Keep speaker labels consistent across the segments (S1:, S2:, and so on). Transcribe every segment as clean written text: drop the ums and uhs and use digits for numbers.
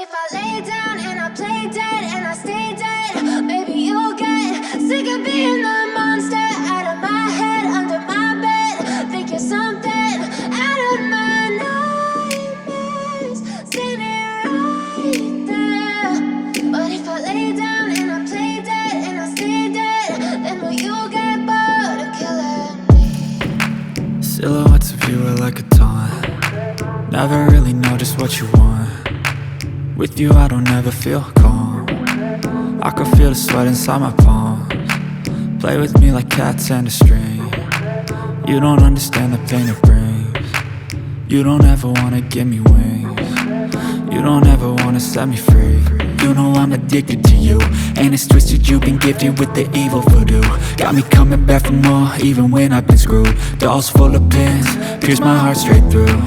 S1: if I lay down and I play dead and I stay dead, maybe you'll get sick of being the monster out of my head, under my bed. Think you're something out of my nightmares, standing right there. But if I lay down and I play dead and I stay dead, then will you get bored of killing me?
S2: Silhouettes of you are like a taunt. Never really know just what you want. With you I don't ever feel calm. I can feel the sweat inside my palms. Play with me like cats and a string. You don't understand the pain it brings. You don't ever wanna give me wings. You don't ever wanna set me free. You know I'm addicted to you, and it's twisted, you've been gifted with the evil voodoo. Got me coming back for more, even when I've been screwed. Dolls full of pins, pierce my heart straight through.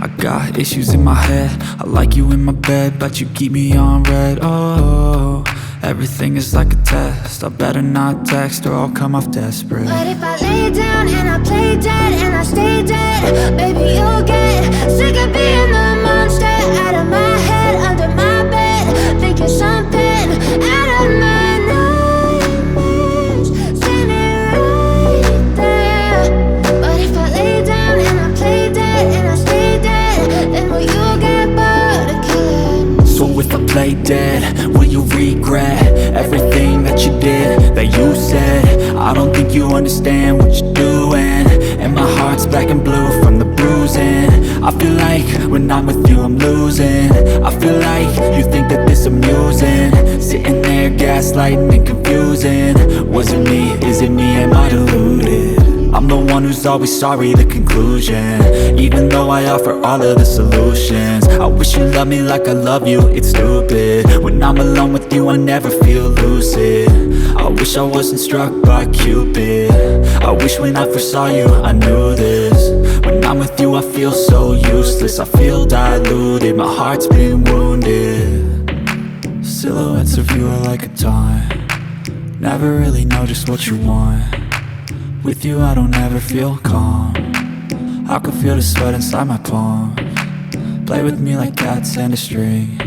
S2: I got issues in my head, I like you in my bed, but you keep me on red. Oh, everything is like a test, I better not text or I'll come off desperate.
S1: But if I lay down and I play dead and I stay dead, baby you'll get sick of being the monster out of my head, under my bed. Think you're something out of my nightmares, standing right there. But if I lay down and I play dead and I stay dead, then will you get bored of killing me?
S2: So if I play dead, will you regret everything that you did, that you said? I don't think you understand what you're doing, and my heart's black and blue from the bruising. I feel like when I'm with you I'm losing. I feel like you think that this amusing, sitting there gaslighting and confusing. Was it me? Is it me? Am I deluded? I'm the one who's always sorry, the conclusion, even though I offer all of the solutions. I wish you loved me like I love you, it's stupid. When I'm alone with you I never feel lucid. I wish I wasn't struck by Cupid. I wish when I first saw you I knew this. When I'm with you I feel so useless, I feel diluted, my heart's been wounded. Silhouettes of you are like a taunt. Never really know just what you want. With you I don't ever feel calm. I can feel the sweat inside my palms. Play with me like cats and a string.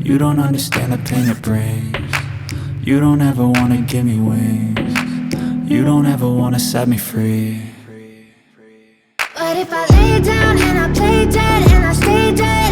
S2: You don't understand the pain it brings. You don't ever wanna give me wings. You don't ever wanna set me free.
S1: But if I lay down and I play dead and I stay dead,